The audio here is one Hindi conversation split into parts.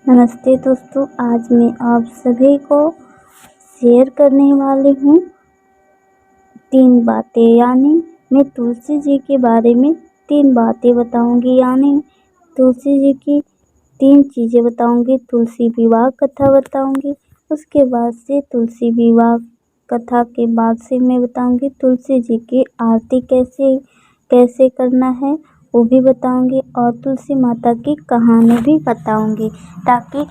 नमस्ते दोस्तों, आज मैं आप सभी को शेयर करने वाली हूँ 3 बातें। यानी मैं तुलसी जी के बारे में 3 बातें बताऊंगी, यानी तुलसी जी की 3 चीज़ें बताऊंगी। तुलसी विवाह कथा बताऊंगी, उसके बाद से तुलसी विवाह कथा के बाद से मैं बताऊंगी तुलसी जी की आरती कैसे कैसे करना है, वो भी बताऊंगी, और तुलसी माता की कहानी भी बताऊंगी, ताकि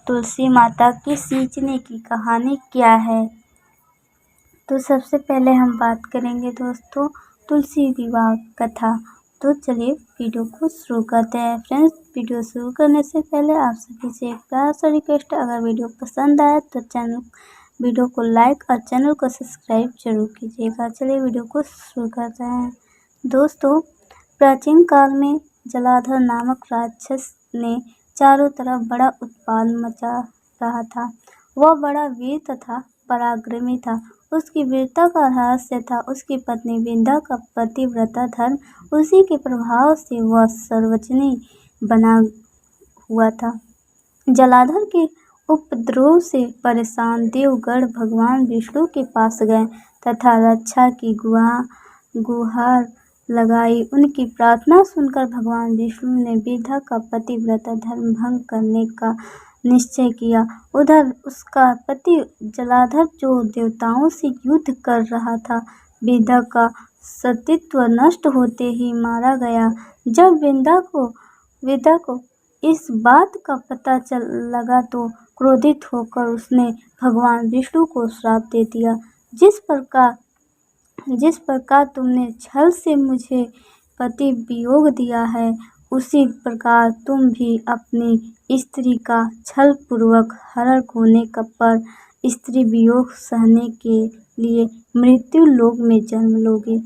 तुलसी माता की सींचने की कहानी क्या है। तो सबसे पहले हम बात करेंगे दोस्तों तुलसी विवाह कथा। तो चलिए वीडियो को शुरू करते हैं। फ्रेंड्स, वीडियो शुरू करने से पहले आप सभी से एक प्यारा सा रिक्वेस्ट है, अगर वीडियो पसंद आए तो वीडियो को लाइक और चैनल को सब्सक्राइब जरूर कीजिएगा। चलिए वीडियो को शुरू करते हैं। दोस्तों, प्राचीन काल में जलाधर नामक राक्षस ने चारों तरफ बड़ा उत्पात मचा रहा था। वह बड़ा वीर तथा पराक्रमी था। उसकी वीरता का रहस्य था उसकी पत्नी विंध्या का पतिव्रता धर्म। उसी के प्रभाव से वह सर्वजनीय बना हुआ था। जलाधर के उपद्रव से परेशान देवगण भगवान विष्णु के पास गए तथा रक्षा की गुहार लगाई। उनकी प्रार्थना सुनकर भगवान विष्णु ने विंध्या का पतिव्रता धर्म भंग करने का निश्चय किया। उधर उसका पति जलाधर, जो देवताओं से युद्ध कर रहा था, विंध्या का सतीत्व नष्ट होते ही मारा गया। जब विंध्या को इस बात का पता लगा तो क्रोधित होकर उसने भगवान विष्णु को श्राप दे दिया। जिस प्रकार तुमने छल से मुझे पति वियोग दिया है, उसी प्रकार तुम भी अपनी स्त्री का छल पूर्वक हरण होने पर स्त्री वियोग सहने के लिए मृत्यु लोक में जन्म लोगे।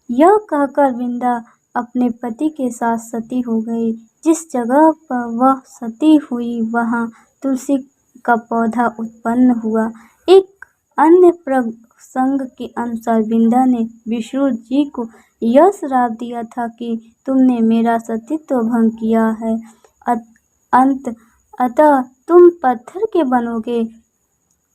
यह कहकर विंध्या अपने पति के साथ सती हो गई। जिस जगह पर वह सती हुई वहां तुलसी का पौधा उत्पन्न हुआ। एक अन्य प्रसंग के अनुसार विंध्या ने विष्णु जी को यह श्राप दिया था कि तुमने मेरा सतीत्व भंग किया है, अतः तुम पत्थर के बनोगे।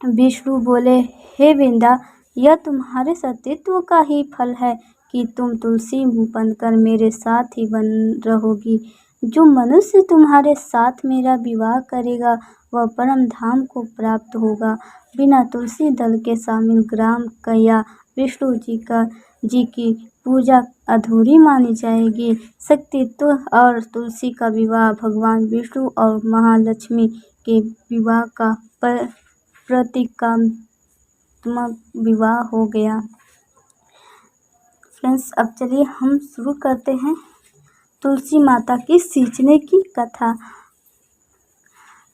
विष्णु बोले, हे विंध्या, यह तुम्हारे सतीत्व का ही फल है कि तुम तुलसी बनकर मेरे साथ ही बन रहोगी। जो मनुष्य तुम्हारे साथ मेरा विवाह करेगा वह परम धाम को प्राप्त होगा। बिना तुलसी दल के शामिल ग्राम या विष्णु जी की पूजा अधूरी मानी जाएगी। शक्तित्व और तुलसी का विवाह भगवान विष्णु और महालक्ष्मी के विवाह का प्रतीकात्मक विवाह हो गया। फ्रेंड्स, अब चलिए हम शुरू करते हैं तुलसी माता की सींचने की कथा।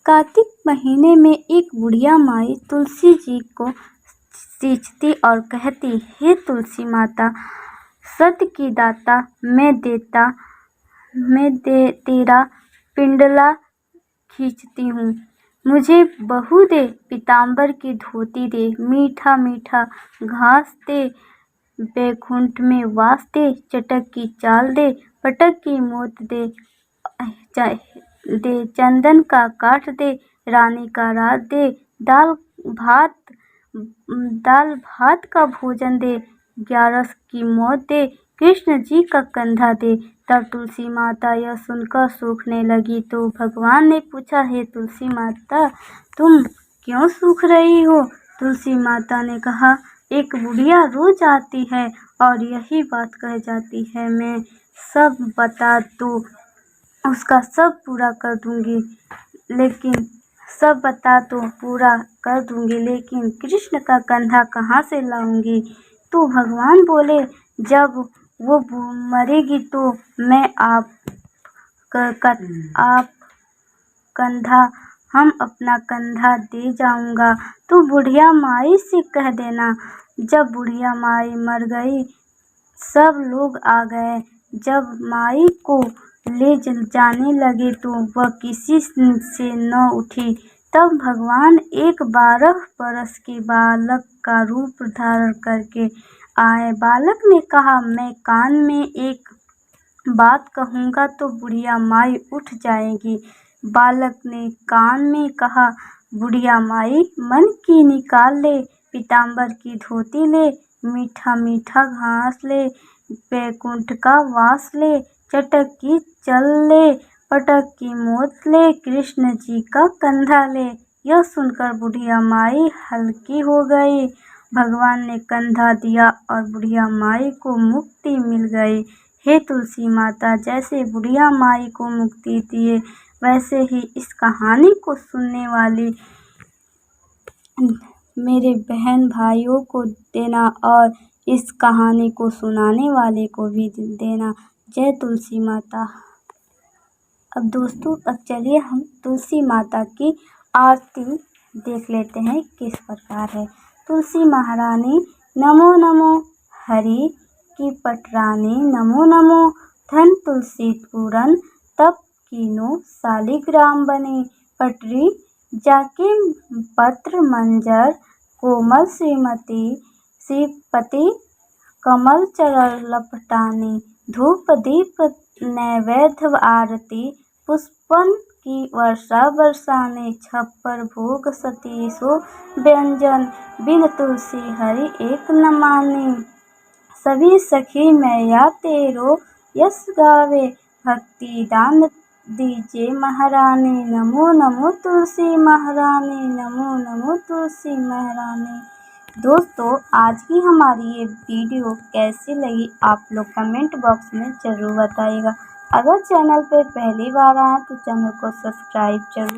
कार्तिक महीने में एक बुढ़िया माई तुलसी जी को सींचती और कहती, हे तुलसी माता, सत्य की दाता, तेरा पिंडला खींचती हूँ। मुझे बहू दे, पीताम्बर की धोती दे, मीठा मीठा घास दे, बैकुंठ में वास दे, चटक की चाल दे, पटक की मोत दे, चंदन का काठ दे, रानी का राज दे, दाल भात का भोजन दे, 11 की मौत दे, कृष्ण जी का कंधा दे। तब तुलसी माता यह सुनकर सूखने लगी। तो भगवान ने पूछा, हे तुलसी माता, तुम क्यों सूख रही हो? तुलसी माता ने कहा, एक बुढ़िया रोज आती है और यही बात कह जाती है, मैं सब बता तो उसका सब पूरा कर दूंगी, लेकिन कृष्ण का कंधा कहाँ से लाऊंगी? तो भगवान बोले, जब वो मरेगी तो मैं हम अपना कंधा दे जाऊंगा। तो बुढ़िया माई से कह देना। जब बुढ़िया माई मर गई, सब लोग आ गए। जब माई को ले जाने लगे तो वह किसी से न उठी। तब भगवान एक 12 बरस के बालक का रूप धारण करके आए। बालक ने कहा, मैं कान में एक बात कहूँगा तो बुढ़िया माई उठ जाएगी। बालक ने कान में कहा, बुढ़िया माई मन की निकाल ले, पीताम्बर की धोती ले, मीठा मीठा घास ले, बैकुंठ का वास ले, चटक की चल ले, पटक की मोत ले, कृष्ण जी का कंधा ले। यह सुनकर बुढ़िया माई हल्की हो गई। भगवान ने कंधा दिया और बुढ़िया माई को मुक्ति मिल गई। हे तुलसी माता, जैसे बुढ़िया माई को मुक्ति दिए वैसे ही इस कहानी को सुनने वाली मेरे बहन भाइयों को देना और इस कहानी को सुनाने वाले को भी देना। जय तुलसी माता। अब दोस्तों, अब चलिए हम तुलसी माता की आरती देख लेते हैं किस प्रकार है। तुलसी महारानी नमो नमो, हरि की पटरानी नमो नमो, धन तुलसी पूरन तप कीनो शालिग्राम बने, पटरी जाके पत्र मंजर कोमल श्रीमती, श्रीपति कमल चरण लपटानी, धूप दीप नैवेद्य आरती, पुष्पन की वर्षा बरसाने, छप्पर भोग सतीसो व्यंजन, बिन तुलसी हरि एक न माने, सभी सखी मैया तेरो यश गावे, भक्ति दान दीजे महारानी, नमो नमो तुलसी महारानी, नमो नमो तुलसी महारानी। दोस्तों, आज की हमारी ये वीडियो कैसी लगी आप लोग कमेंट बॉक्स में ज़रूर बताइएगा। अगर चैनल पे पहली बार आए तो चैनल को सब्सक्राइब जरूर